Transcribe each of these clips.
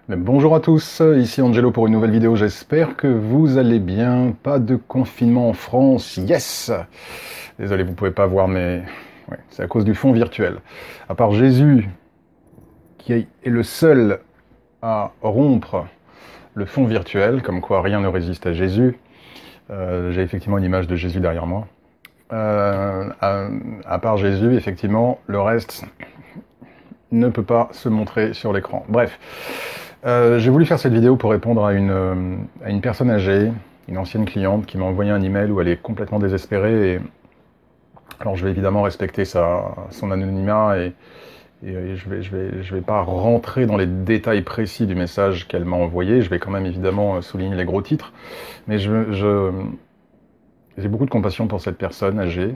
Mais bonjour à tous, ici Angelo pour une nouvelle vidéo, j'espère que vous allez bien. Pas de confinement en France, yes! Désolé, vous pouvez pas voir, mais ouais, c'est à cause du fond virtuel. À part Jésus, qui est le seul à rompre le fond virtuel, comme quoi rien ne résiste à Jésus. J'ai effectivement une image de Jésus derrière moi. À part Jésus, effectivement, le reste ne peut pas se montrer sur l'écran. Bref. J'ai voulu faire cette vidéo pour répondre à une personne âgée, une ancienne cliente qui m'a envoyé un email où elle est complètement désespérée. Et alors je vais évidemment respecter son anonymat et je vais pas rentrer dans les détails précis du message qu'elle m'a envoyé. Je vais quand même évidemment souligner les gros titres. Mais j'ai beaucoup de compassion pour cette personne âgée.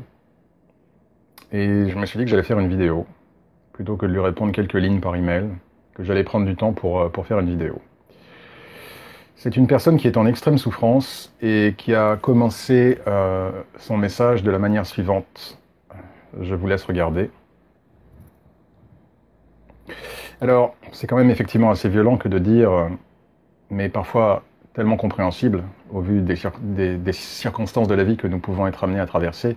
Et je me suis dit que j'allais faire une vidéo, plutôt que de lui répondre quelques lignes par email, que j'allais prendre du temps pour faire une vidéo. C'est une personne qui est en extrême souffrance et qui a commencé son message de la manière suivante. Je vous laisse regarder. Alors, c'est quand même effectivement assez violent que de dire, mais parfois tellement compréhensible, au vu des circonstances de la vie que nous pouvons être amenés à traverser.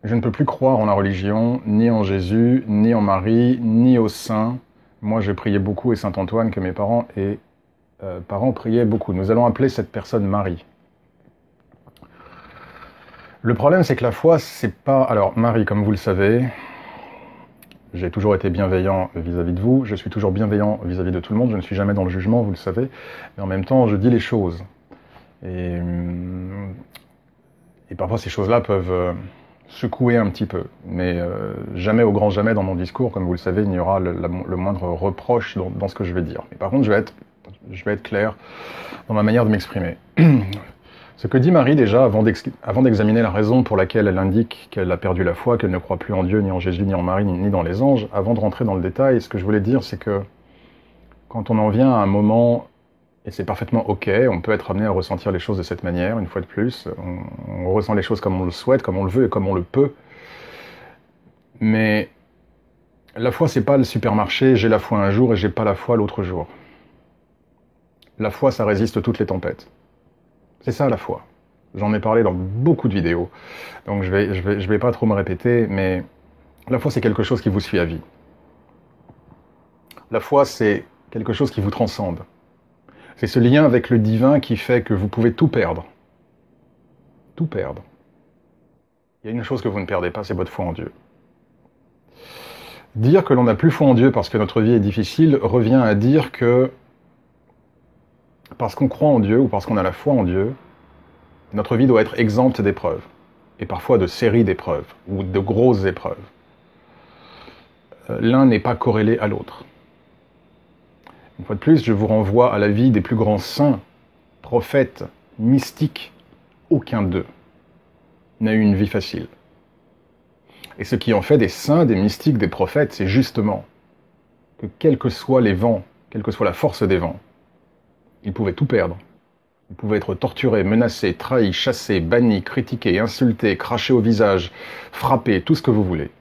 Je ne peux plus croire en la religion, ni en Jésus, ni en Marie, ni aux saints. Moi, je priais beaucoup et Saint Antoine, que mes parents priaient beaucoup. Nous allons appeler cette personne Marie. Le problème, c'est que la foi, c'est pas... Alors, Marie, comme vous le savez, j'ai toujours été bienveillant vis-à-vis de vous. Je suis toujours bienveillant vis-à-vis de tout le monde. Je ne suis jamais dans le jugement, vous le savez. Mais en même temps, je dis les choses. Et parfois, ces choses-là peuvent... secouer un petit peu, mais jamais au grand jamais dans mon discours, comme vous le savez, il n'y aura le moindre reproche dans ce que je vais dire. Mais par contre, je vais être clair dans ma manière de m'exprimer. Ce que dit Marie déjà, avant d'examiner la raison pour laquelle elle indique qu'elle a perdu la foi, qu'elle ne croit plus en Dieu, ni en Jésus, ni en Marie, ni dans les anges, avant de rentrer dans le détail, ce que je voulais dire, c'est que quand on en vient à un moment... Et c'est parfaitement ok, on peut être amené à ressentir les choses de cette manière, une fois de plus. On ressent les choses comme on le souhaite, comme on le veut et comme on le peut. Mais la foi, c'est pas le supermarché, j'ai la foi un jour et j'ai pas la foi l'autre jour. La foi, ça résiste toutes les tempêtes. C'est ça la foi. J'en ai parlé dans beaucoup de vidéos, donc je vais pas trop me répéter, mais la foi, c'est quelque chose qui vous suit à vie. La foi, c'est quelque chose qui vous transcende. C'est ce lien avec le divin qui fait que vous pouvez tout perdre. Tout perdre. Il y a une chose que vous ne perdez pas, c'est votre foi en Dieu. Dire que l'on n'a plus foi en Dieu parce que notre vie est difficile revient à dire que parce qu'on croit en Dieu ou parce qu'on a la foi en Dieu, notre vie doit être exempte d'épreuves. Et parfois de séries d'épreuves ou de grosses épreuves. L'un n'est pas corrélé à l'autre. Une fois de plus, je vous renvoie à la vie des plus grands saints, prophètes, mystiques. Aucun d'eux n'a eu une vie facile. Et ce qui en fait des saints, des mystiques, des prophètes, c'est justement que quels que soient les vents, quelle que soit la force des vents, ils pouvaient tout perdre. Ils pouvaient être torturés, menacés, trahis, chassés, bannis, critiqués, insultés, crachés au visage, frappés, tout ce que vous voulez.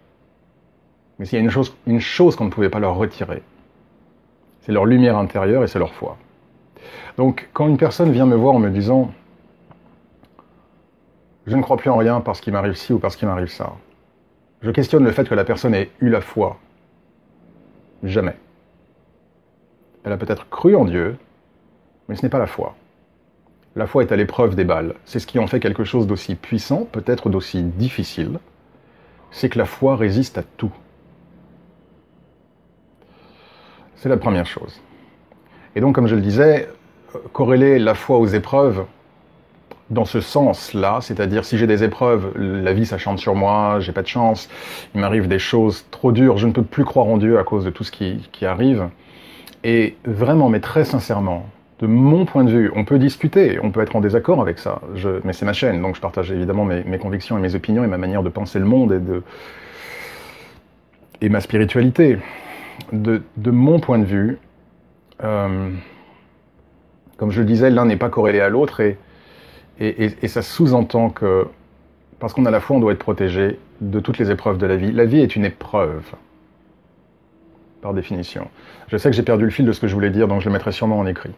Mais s'il y a une chose qu'on ne pouvait pas leur retirer, c'est leur lumière intérieure et c'est leur foi. Donc, quand une personne vient me voir en me disant « Je ne crois plus en rien parce qu'il m'arrive ci ou parce qu'il m'arrive ça », je questionne le fait que la personne ait eu la foi. Jamais. Elle a peut-être cru en Dieu, mais ce n'est pas la foi. La foi est à l'épreuve des balles. C'est ce qui en fait quelque chose d'aussi puissant, peut-être d'aussi difficile, c'est que la foi résiste à tout. C'est la première chose. Et donc, comme je le disais, corréler la foi aux épreuves, dans ce sens-là, c'est-à-dire si j'ai des épreuves, la vie s'acharne sur moi, j'ai pas de chance, il m'arrive des choses trop dures, je ne peux plus croire en Dieu à cause de tout ce qui arrive. Et vraiment, mais très sincèrement, de mon point de vue, on peut discuter, on peut être en désaccord avec ça, mais c'est ma chaîne, donc je partage évidemment mes convictions et mes opinions et ma manière de penser le monde et ma spiritualité. De mon point de vue, comme je le disais, l'un n'est pas corrélé à l'autre et ça sous-entend que parce qu'on a la foi, on doit être protégé de toutes les épreuves de la vie. La vie est une épreuve. par définition. Je sais que j'ai perdu le fil de ce que je voulais dire, donc je le mettrai sûrement en écrit.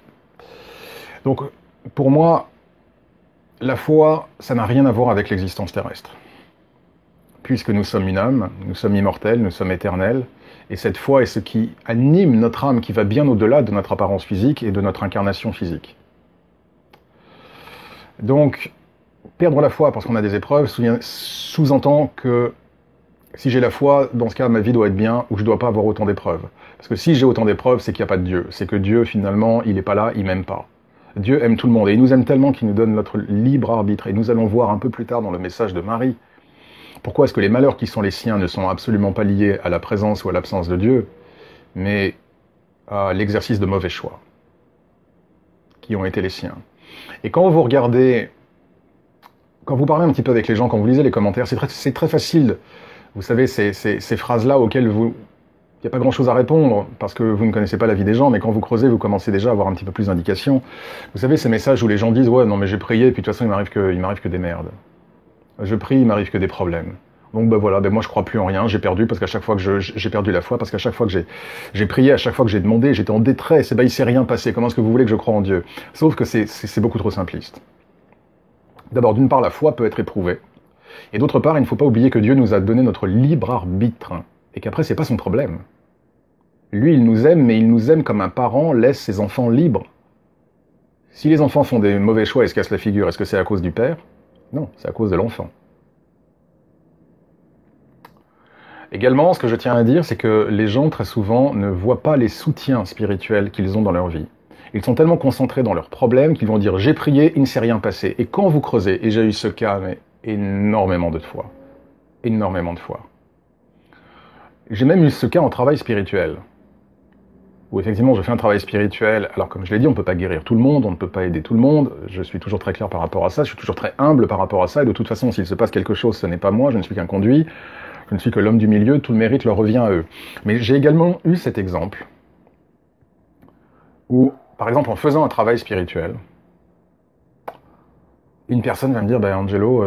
Donc, pour moi, la foi, ça n'a rien à voir avec l'existence terrestre. Puisque nous sommes une âme, nous sommes immortels, nous sommes éternels, et cette foi est ce qui anime notre âme, qui va bien au-delà de notre apparence physique et de notre incarnation physique. Donc, perdre la foi parce qu'on a des épreuves sous-entend que si j'ai la foi, dans ce cas, ma vie doit être bien ou je ne dois pas avoir autant d'épreuves. Parce que si j'ai autant d'épreuves, c'est qu'il n'y a pas de Dieu. C'est que Dieu, finalement, il n'est pas là, il m'aime pas. Dieu aime tout le monde et il nous aime tellement qu'il nous donne notre libre arbitre. Et nous allons voir un peu plus tard dans le message de Marie pourquoi est-ce que les malheurs qui sont les siens ne sont absolument pas liés à la présence ou à l'absence de Dieu, mais à l'exercice de mauvais choix qui ont été les siens. Et quand vous regardez, quand vous parlez un petit peu avec les gens, quand vous lisez les commentaires, c'est très facile. Vous savez, ces phrases-là auxquelles il n'y a pas grand-chose à répondre parce que vous ne connaissez pas la vie des gens, mais quand vous creusez, vous commencez déjà à avoir un petit peu plus d'indications. Vous savez, ces messages où les gens disent « Ouais, non mais j'ai prié, puis de toute façon, il m'arrive que des merdes. Je prie, il m'arrive que des problèmes. Donc ben voilà, moi je crois plus en rien, j'ai perdu parce qu'à chaque fois que j'ai perdu la foi, parce qu'à chaque fois que j'ai prié, à chaque fois que j'ai demandé, j'étais en détresse, et ben il s'est rien passé. Comment est-ce que vous voulez que je croie en Dieu? Sauf que c'est beaucoup trop simpliste. D'abord, d'une part, la foi peut être éprouvée. Et d'autre part, il ne faut pas oublier que Dieu nous a donné notre libre arbitre, et qu'après, c'est pas son problème. Lui, il nous aime, mais il nous aime comme un parent laisse ses enfants libres. Si les enfants font des mauvais choix et se cassent la figure, est-ce que c'est à cause du père? Non, c'est à cause de l'enfant. Également, ce que je tiens à dire, c'est que les gens, très souvent, ne voient pas les soutiens spirituels qu'ils ont dans leur vie. Ils sont tellement concentrés dans leurs problèmes qu'ils vont dire « j'ai prié, il ne s'est rien passé ». Et quand vous creusez, et j'ai eu ce cas, mais énormément de fois, énormément de fois. J'ai même eu ce cas en travail spirituel, où effectivement je fais un travail spirituel, alors comme je l'ai dit, on ne peut pas guérir tout le monde, on ne peut pas aider tout le monde, je suis toujours très clair par rapport à ça, je suis toujours très humble par rapport à ça, et de toute façon, s'il se passe quelque chose, ce n'est pas moi, je ne suis qu'un conduit, je ne suis que l'homme du milieu, tout le mérite leur revient à eux. Mais j'ai également eu cet exemple, où, par exemple, en faisant un travail spirituel, une personne va me dire, ben Angelo,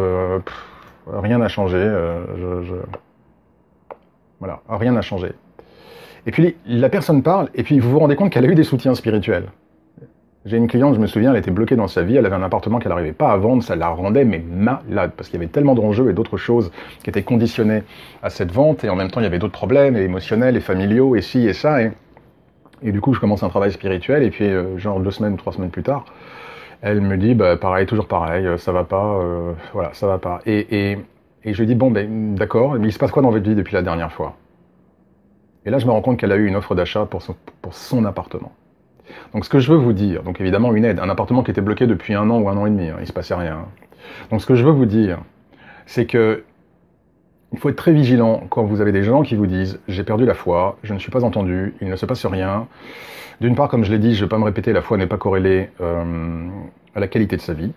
rien n'a changé, voilà, rien n'a changé. Et puis la personne parle, et puis vous vous rendez compte qu'elle a eu des soutiens spirituels. J'ai une cliente, je me souviens, elle était bloquée dans sa vie, elle avait un appartement qu'elle n'arrivait pas à vendre, ça la rendait mais malade, parce qu'il y avait tellement d'enjeux et d'autres choses qui étaient conditionnées à cette vente, et en même temps il y avait d'autres problèmes, et émotionnels, et familiaux, et ci et ça, et du coup je commence un travail spirituel, et puis genre 2 semaines ou 3 semaines plus tard, elle me dit, bah pareil, toujours pareil, ça va pas, voilà, ça va pas. Et je lui dis, bon ben d'accord, mais il se passe quoi dans votre vie depuis la dernière fois? Et là je me rends compte qu'elle a eu une offre d'achat pour son appartement. Donc ce que je veux vous dire, donc évidemment une aide, un appartement qui était bloqué depuis 1 an ou 1 an et demi, il se passait rien. Donc ce que je veux vous dire, c'est que il faut être très vigilant quand vous avez des gens qui vous disent « j'ai perdu la foi, je ne suis pas entendu, il ne se passe rien ». D'une part, comme je l'ai dit, je ne vais pas me répéter, la foi n'est pas corrélée à la qualité de sa vie.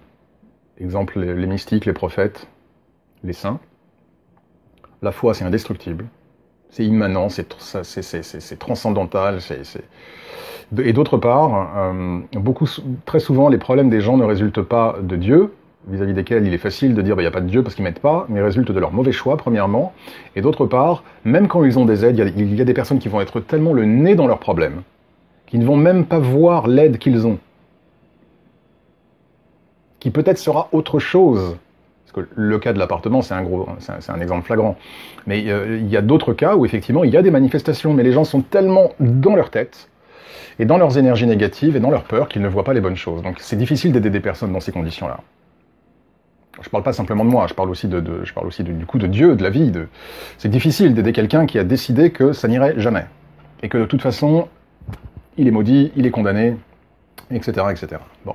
Exemple, les mystiques, les prophètes, les saints. La foi, c'est indestructible, c'est immanent, c'est transcendantal, Et d'autre part, très souvent, les problèmes des gens ne résultent pas de Dieu, vis-à-vis desquels il est facile de dire il n'y a pas de Dieu parce qu'ils ne m'aident pas, mais résultent de leurs mauvais choix, premièrement. Et d'autre part, même quand ils ont des aides, il y a des personnes qui vont être tellement le nez dans leurs problèmes, qui ne vont même pas voir l'aide qu'ils ont, qui peut-être sera autre chose. Parce que le cas de l'appartement, c'est un exemple flagrant. Mais il y a d'autres cas où effectivement il y a des manifestations, mais les gens sont tellement dans leur tête, et dans leurs énergies négatives et dans leur peur qu'ils ne voient pas les bonnes choses. Donc c'est difficile d'aider des personnes dans ces conditions-là. Je ne parle pas simplement de moi, je parle aussi du coup de Dieu, de la vie. C'est difficile d'aider quelqu'un qui a décidé que ça n'irait jamais. Et que de toute façon, il est maudit, il est condamné, etc. etc. Bon.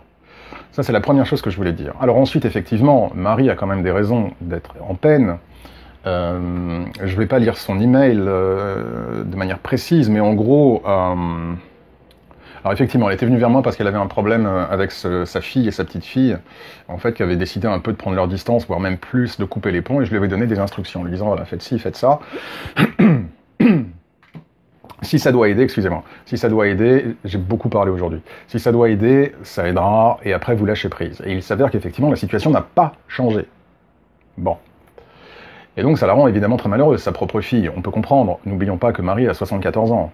Ça, c'est la première chose que je voulais dire. Alors ensuite, effectivement, Marie a quand même des raisons d'être en peine. Je ne vais pas lire son email de manière précise, mais en gros... Alors effectivement, elle était venue vers moi parce qu'elle avait un problème avec sa fille et sa petite-fille, en fait, qui avaient décidé un peu de prendre leur distance, voire même plus, de couper les ponts, et je lui avais donné des instructions, en lui disant, voilà, faites ci, faites ça. Si ça doit aider, excusez-moi, si ça doit aider, j'ai beaucoup parlé aujourd'hui, si ça doit aider, ça aidera, et après vous lâchez prise. Et il s'avère qu'effectivement, la situation n'a pas changé. Bon. Et donc ça la rend évidemment très malheureuse, sa propre fille, on peut comprendre. N'oublions pas que Marie a 74 ans.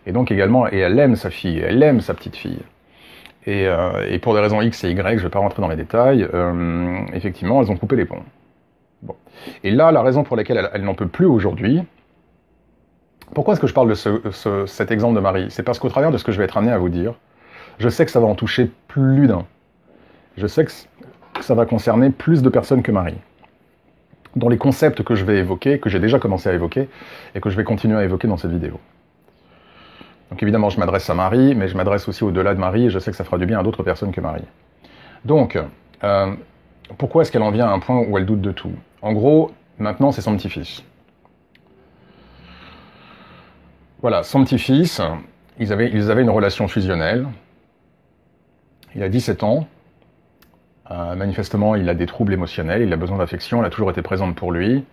Et donc également, et elle aime sa fille, elle aime sa petite fille. Et pour des raisons X et Y, je ne vais pas rentrer dans les détails, effectivement, elles ont coupé les ponts. Bon. Et là, la raison pour laquelle elle n'en peut plus aujourd'hui, pourquoi est-ce que je parle de cet exemple de Marie? C'est parce qu'au travers de ce que je vais être amené à vous dire, je sais que ça va en toucher plus d'un. Je sais que ça va concerner plus de personnes que Marie. Dans les concepts que je vais évoquer, que j'ai déjà commencé à évoquer, et que je vais continuer à évoquer dans cette vidéo. Donc évidemment, je m'adresse à Marie, mais je m'adresse aussi au-delà de Marie, et je sais que ça fera du bien à d'autres personnes que Marie. Donc, pourquoi est-ce qu'elle en vient à un point où elle doute de tout? En gros, maintenant, c'est son petit-fils. Voilà, son petit-fils, ils avaient une relation fusionnelle. Il a 17 ans. Manifestement, il a des troubles émotionnels, il a besoin d'affection, elle a toujours été présente pour lui.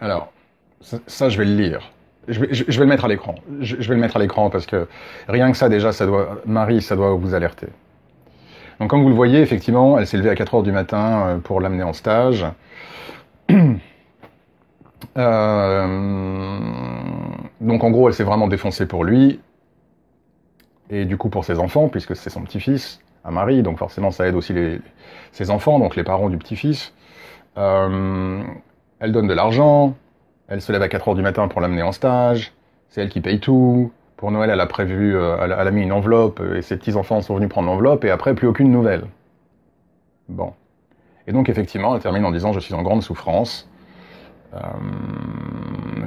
Alors, ça, je vais le lire. Je vais le mettre à l'écran. Je vais le mettre à l'écran parce que rien que ça, déjà, Marie, ça doit vous alerter. Donc, comme vous le voyez, effectivement, elle s'est levée à 4 heures du matin pour l'amener en stage. Donc, en gros, elle s'est vraiment défoncée pour lui. Et du coup pour ses enfants, puisque c'est son petit-fils, à Marie, donc forcément ça aide aussi ses enfants, donc les parents du petit-fils. Elle donne de l'argent, elle se lève à 4 heures du matin pour l'amener en stage, c'est elle qui paye tout. Pour Noël, elle a prévu, elle a mis une enveloppe, et ses petits-enfants sont venus prendre l'enveloppe, et après, plus aucune nouvelle. Bon. Et donc effectivement, elle termine en disant « Je suis en grande souffrance ».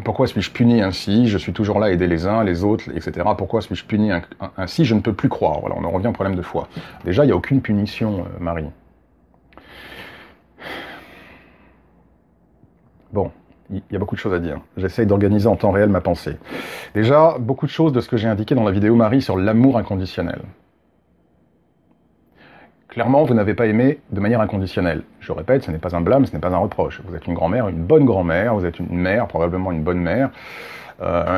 Pourquoi suis-je puni ainsi? Je suis toujours là à aider les uns, les autres, etc. Pourquoi suis-je puni ainsi? Je ne peux plus croire. Voilà, on en revient au problème de foi. Déjà, il n'y a aucune punition, Marie. Bon, il y a beaucoup de choses à dire. J'essaye d'organiser en temps réel ma pensée. Déjà, beaucoup de choses de ce que j'ai indiqué dans la vidéo Marie sur l'amour inconditionnel. Clairement, vous n'avez pas aimé de manière inconditionnelle. Je répète, ce n'est pas un blâme, ce n'est pas un reproche. Vous êtes une grand-mère, une bonne grand-mère, vous êtes une mère, probablement une bonne mère,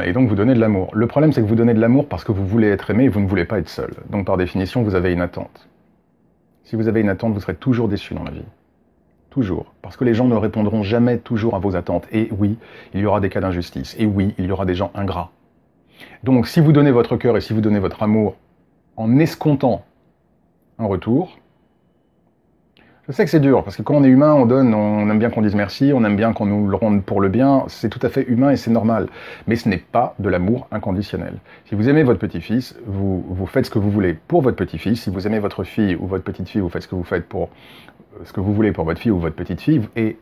et donc vous donnez de l'amour. Le problème, c'est que vous donnez de l'amour parce que vous voulez être aimé et vous ne voulez pas être seul. Donc par définition, vous avez une attente. Si vous avez une attente, vous serez toujours déçu dans la vie. Toujours. Parce que les gens ne répondront jamais toujours à vos attentes. Et oui, il y aura des cas d'injustice. Et oui, il y aura des gens ingrats. Donc si vous donnez votre cœur et si vous donnez votre amour en escomptant un retour, je sais que c'est dur, parce que quand on est humain, on donne, on aime bien qu'on dise merci, on aime bien qu'on nous le rende pour le bien, c'est tout à fait humain et c'est normal. Mais ce n'est pas de l'amour inconditionnel. Si vous aimez votre petit-fils, vous faites ce que vous voulez pour votre petit-fils. Si vous aimez votre fille ou votre petite-fille, vous faites ce que vous faites pour ce que vous voulez pour votre fille ou votre petite-fille, et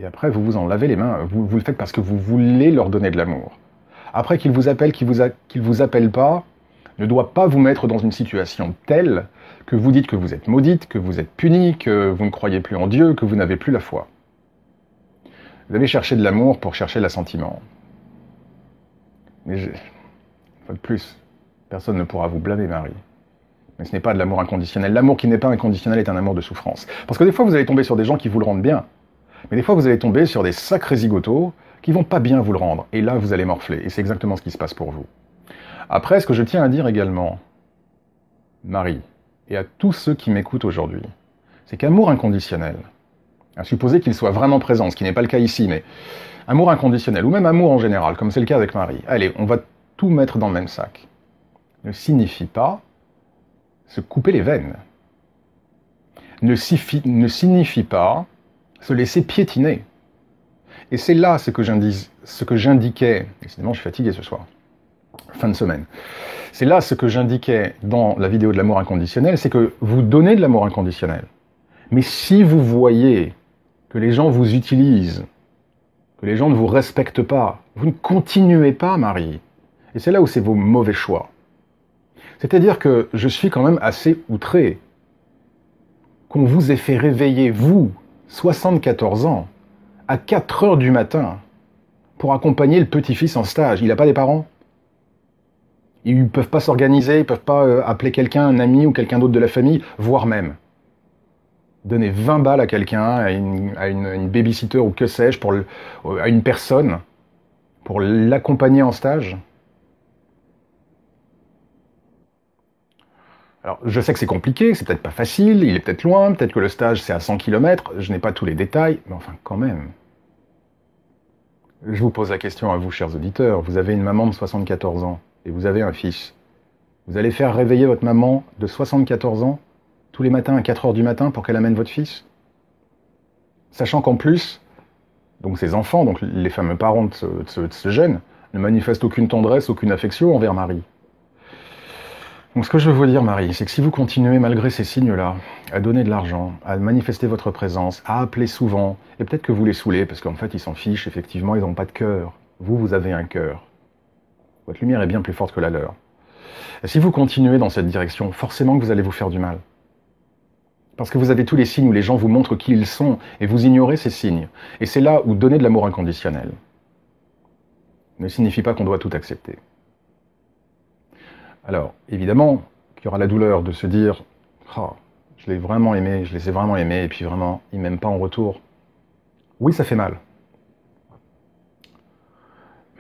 après vous vous en lavez les mains. Vous le faites parce que vous voulez leur donner de l'amour. Après qu'il vous appelle, qu'il vous appelle pas, ne doit pas vous mettre dans une situation telle que vous dites que vous êtes maudite, que vous êtes punie, que vous ne croyez plus en Dieu, que vous n'avez plus la foi. Vous avez cherché de l'amour pour chercher l'assentiment. Mais une fois de plus, personne ne pourra vous blâmer, Marie. Mais ce n'est pas de l'amour inconditionnel. L'amour qui n'est pas inconditionnel est un amour de souffrance. Parce que des fois, vous allez tomber sur des gens qui vous le rendent bien. Mais des fois, vous allez tomber sur des sacrés zigotos qui vont pas bien vous le rendre. Et là, vous allez morfler. Et c'est exactement ce qui se passe pour vous. Après, ce que je tiens à dire également, Marie, et à tous ceux qui m'écoutent aujourd'hui, c'est qu'amour inconditionnel, à supposer qu'il soit vraiment présent, ce qui n'est pas le cas ici, mais amour inconditionnel, ou même amour en général, comme c'est le cas avec Marie, allez, on va tout mettre dans le même sac, ne signifie pas se couper les veines, ne signifie pas se laisser piétiner. Et c'est là ce que j'indiquais, décidément je suis fatigué ce soir, fin de semaine. C'est là ce que j'indiquais dans la vidéo de l'amour inconditionnel, c'est que vous donnez de l'amour inconditionnel. Mais si vous voyez que les gens vous utilisent, que les gens ne vous respectent pas, vous ne continuez pas, Marie. Et c'est là où c'est vos mauvais choix. C'est-à-dire que je suis quand même assez outré qu'on vous ait fait réveiller, vous, 74 ans, à 4 heures du matin, pour accompagner le petit-fils en stage. Il n'a pas des parents? Ils ne peuvent pas s'organiser, ils ne peuvent pas appeler quelqu'un, un ami ou quelqu'un d'autre de la famille, voire même donner 20 balles à quelqu'un, à une babysitter ou que sais-je, à une personne, pour l'accompagner en stage. Alors, je sais que c'est compliqué, c'est peut-être pas facile, il est peut-être loin, peut-être que le stage c'est à 100 km, je n'ai pas tous les détails, mais enfin quand même. Je vous pose la question à vous, chers auditeurs. Vous avez une maman de 74 ans et vous avez un fils. Vous allez faire réveiller votre maman de 74 ans tous les matins à 4 heures du matin pour qu'elle amène votre fils? Sachant qu'en plus, donc ces enfants, donc les fameux parents de ce jeune, ne manifestent aucune tendresse, aucune affection envers Marie. Donc ce que je veux vous dire, Marie, c'est que si vous continuez, malgré ces signes-là, à donner de l'argent, à manifester votre présence, à appeler souvent, et peut-être que vous les saoulez, parce qu'en fait, ils s'en fichent, effectivement, ils n'ont pas de cœur. Vous, vous avez un cœur. Votre lumière est bien plus forte que la leur. Et si vous continuez dans cette direction, forcément que vous allez vous faire du mal. Parce que vous avez tous les signes où les gens vous montrent qui ils sont, et vous ignorez ces signes. Et c'est là où donner de l'amour inconditionnel ne signifie pas qu'on doit tout accepter. Alors, évidemment, qu'il y aura la douleur de se dire « Ah, je l'ai vraiment aimé, je les ai vraiment aimés, et puis vraiment, ils ne m'aiment pas en retour. » Oui, ça fait mal.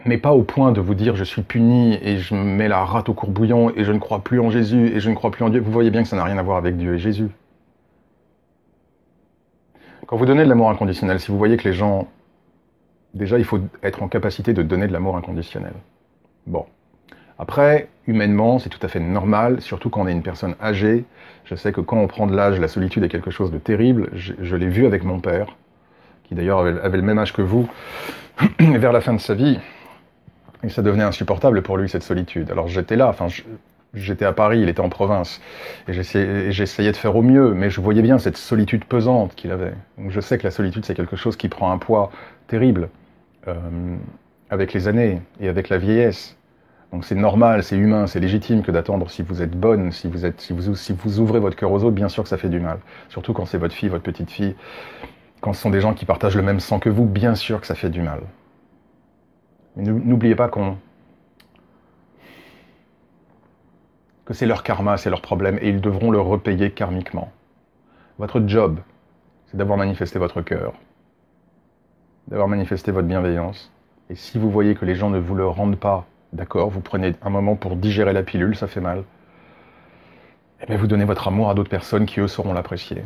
Mais pas au point de vous dire « Je suis puni, et je me mets la rate au courbouillon, et je ne crois plus en Jésus, et je ne crois plus en Dieu. » Vous voyez bien que ça n'a rien à voir avec Dieu et Jésus. Quand vous donnez de l'amour inconditionnel, si vous voyez que les gens... Déjà, il faut être en capacité de donner de l'amour inconditionnel. Bon. Après, humainement, c'est tout à fait normal, surtout quand on est une personne âgée. Je sais que quand on prend de l'âge, la solitude est quelque chose de terrible. Je l'ai vu avec mon père, qui d'ailleurs avait le même âge que vous, vers la fin de sa vie. Et ça devenait insupportable pour lui, cette solitude. Alors j'étais là, j'étais à Paris, il était en province. Et j'essayais de faire au mieux, mais je voyais bien cette solitude pesante qu'il avait. Donc je sais que la solitude, c'est quelque chose qui prend un poids terrible avec les années et avec la vieillesse. Donc c'est normal, c'est humain, c'est légitime que d'attendre si vous êtes bonne, si vous ouvrez votre cœur aux autres, bien sûr que ça fait du mal. Surtout quand c'est votre fille, votre petite fille, quand ce sont des gens qui partagent le même sang que vous, bien sûr que ça fait du mal. Mais n'oubliez pas que c'est leur karma, c'est leur problème, et ils devront le repayer karmiquement. Votre job, c'est d'avoir manifesté votre cœur, d'avoir manifesté votre bienveillance. Et si vous voyez que les gens ne vous le rendent pas, d'accord, vous prenez un moment pour digérer la pilule, ça fait mal. Et bien vous donnez votre amour à d'autres personnes qui, eux, sauront l'apprécier.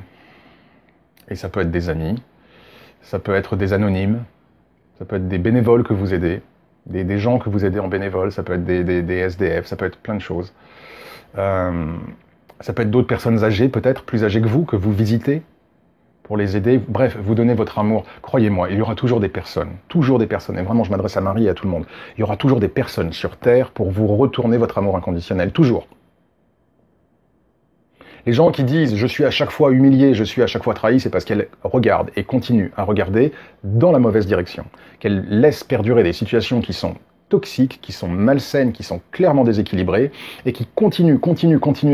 Et ça peut être des amis, ça peut être des anonymes, ça peut être des bénévoles que vous aidez, des gens que vous aidez en bénévole, ça peut être des SDF, ça peut être plein de choses. Ça peut être d'autres personnes âgées, peut-être, plus âgées que vous visitez, pour les aider. Bref, vous donnez votre amour. Croyez-moi, il y aura toujours des personnes, et vraiment je m'adresse à Marie et à tout le monde, il y aura toujours des personnes sur Terre pour vous retourner votre amour inconditionnel, toujours. Les gens qui disent « je suis à chaque fois humilié, je suis à chaque fois trahi », c'est parce qu'elles regardent et continuent à regarder dans la mauvaise direction, qu'elles laissent perdurer des situations qui sont toxiques, qui sont malsaines, qui sont clairement déséquilibrées, et qui continuent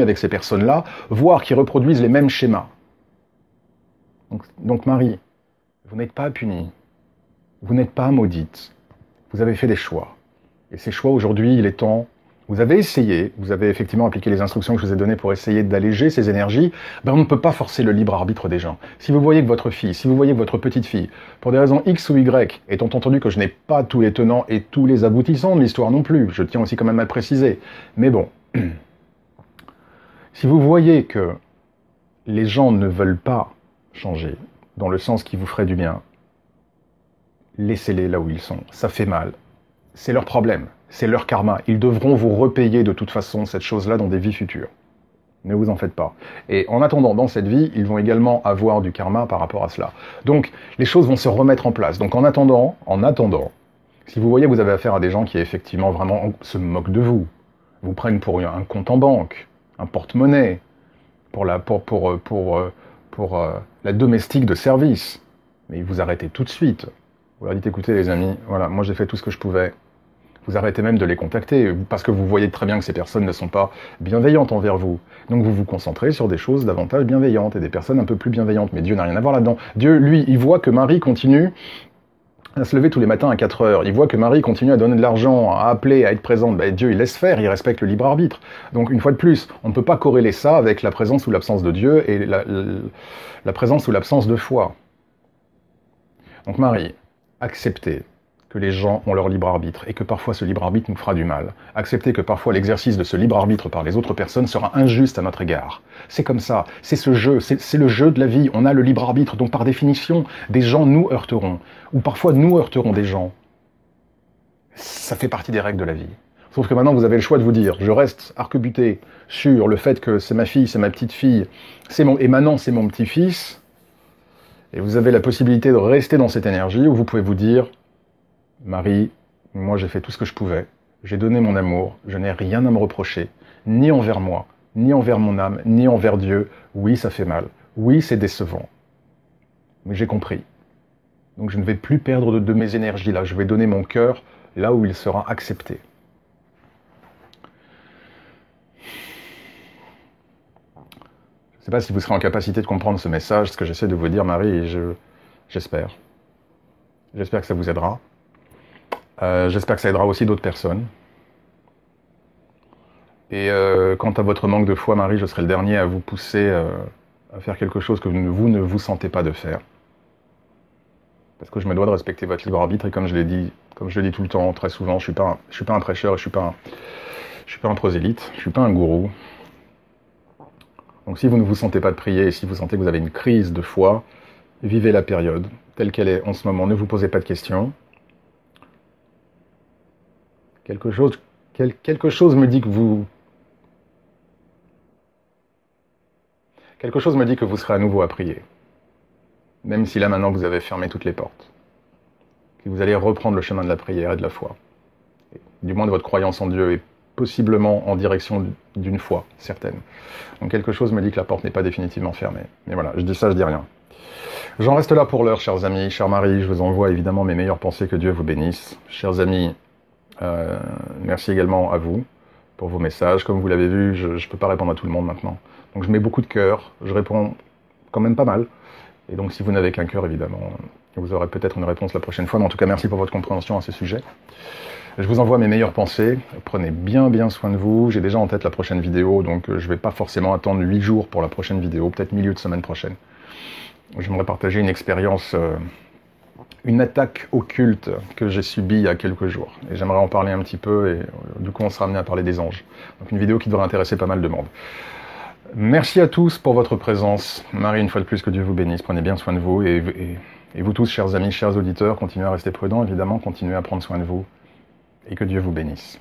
avec ces personnes-là, voire qui reproduisent les mêmes schémas. Donc Marie, vous n'êtes pas punie, vous n'êtes pas maudite, vous avez fait des choix. Et ces choix, aujourd'hui, il est temps, vous avez essayé, vous avez effectivement appliqué les instructions que je vous ai données pour essayer d'alléger ces énergies, on ne peut pas forcer le libre arbitre des gens. Si vous voyez que votre fille, si vous voyez que votre petite fille, pour des raisons X ou Y, étant entendu que je n'ai pas tous les tenants et tous les aboutissants de l'histoire non plus, je tiens aussi quand même à le préciser, mais bon, si vous voyez que les gens ne veulent pas changer, dans le sens qui vous ferait du bien, laissez-les là où ils sont. Ça fait mal. C'est leur problème. C'est leur karma. Ils devront vous repayer de toute façon cette chose-là dans des vies futures. Ne vous en faites pas. Et en attendant, dans cette vie, ils vont également avoir du karma par rapport à cela. Donc, les choses vont se remettre en place. Donc, en attendant, si vous voyez que vous avez affaire à des gens qui, effectivement, vraiment se moquent de vous, vous prennent pour un compte en banque, un porte-monnaie, pour la domestique de service. Mais vous arrêtez tout de suite. Vous leur dites, écoutez les amis, voilà, moi j'ai fait tout ce que je pouvais. Vous arrêtez même de les contacter, parce que vous voyez très bien que ces personnes ne sont pas bienveillantes envers vous. Donc vous vous concentrez sur des choses davantage bienveillantes, et des personnes un peu plus bienveillantes. Mais Dieu n'a rien à voir là-dedans. Dieu, lui, il voit que Marie continue à se lever tous les matins à 4 heures. Il voit que Marie continue à donner de l'argent, à appeler, à être présente. Dieu, il laisse faire, il respecte le libre arbitre. Donc, une fois de plus, on ne peut pas corréler ça avec la présence ou l'absence de Dieu et la présence ou l'absence de foi. Donc, Marie, acceptez que les gens ont leur libre arbitre et que parfois ce libre arbitre nous fera du mal. Acceptez que parfois l'exercice de ce libre arbitre par les autres personnes sera injuste à notre égard. C'est comme ça, c'est ce jeu, c'est le jeu de la vie. On a le libre arbitre, donc par définition, des gens nous heurteront. Ou parfois nous heurterons des gens. Ça fait partie des règles de la vie. Sauf que maintenant, vous avez le choix de vous dire, je reste arc-buté sur le fait que c'est ma fille, c'est ma petite-fille, et maintenant c'est mon petit-fils, et vous avez la possibilité de rester dans cette énergie, où vous pouvez vous dire, Marie, moi j'ai fait tout ce que je pouvais, j'ai donné mon amour, je n'ai rien à me reprocher, ni envers moi, ni envers mon âme, ni envers Dieu. Oui, ça fait mal, oui, c'est décevant, mais j'ai compris. Donc je ne vais plus perdre de mes énergies là, je vais donner mon cœur là où il sera accepté. Je ne sais pas si vous serez en capacité de comprendre ce message, ce que j'essaie de vous dire, Marie, et j'espère. J'espère que ça vous aidera. J'espère que ça aidera aussi d'autres personnes. Et quant à votre manque de foi, Marie, je serai le dernier à vous pousser à faire quelque chose que vous ne vous sentez pas de faire. Parce que je me dois de respecter votre libre arbitre, et comme je le dis tout le temps, très souvent, je suis pas un prêcheur, je suis pas un prosélyte, je suis pas un gourou. Donc si vous ne vous sentez pas de prier, et si vous sentez que vous avez une crise de foi, vivez la période telle qu'elle est en ce moment, ne vous posez pas de questions. Quelque chose me dit que vous... Quelque chose me dit que vous serez à nouveau à prier. Même si là maintenant vous avez fermé toutes les portes. Que vous allez reprendre le chemin de la prière et de la foi. Du moins de votre croyance en Dieu, et possiblement en direction d'une foi certaine. Donc quelque chose me dit que la porte n'est pas définitivement fermée. Mais voilà, je dis ça, je dis rien. J'en reste là pour l'heure, chers amis. Chère Marie, je vous envoie évidemment mes meilleures pensées, que Dieu vous bénisse. Chers amis, merci également à vous pour vos messages. Comme vous l'avez vu, je ne peux pas répondre à tout le monde maintenant. Donc je mets beaucoup de cœur, je réponds quand même pas mal. Et donc si vous n'avez qu'un cœur, évidemment, vous aurez peut-être une réponse la prochaine fois. Mais en tout cas, merci pour votre compréhension à ce sujet. Je vous envoie mes meilleures pensées. Prenez bien soin de vous. J'ai déjà en tête la prochaine vidéo, donc je ne vais pas forcément attendre 8 jours pour la prochaine vidéo, peut-être milieu de semaine prochaine. J'aimerais partager une expérience, une attaque occulte que j'ai subie il y a quelques jours. Et j'aimerais en parler un petit peu, et du coup on sera amené à parler des anges. Donc une vidéo qui devrait intéresser pas mal de monde. Merci à tous pour votre présence. Marie, une fois de plus, que Dieu vous bénisse. Prenez bien soin de vous. Et vous tous, chers amis, chers auditeurs, continuez à rester prudents, évidemment, continuez à prendre soin de vous. Et que Dieu vous bénisse.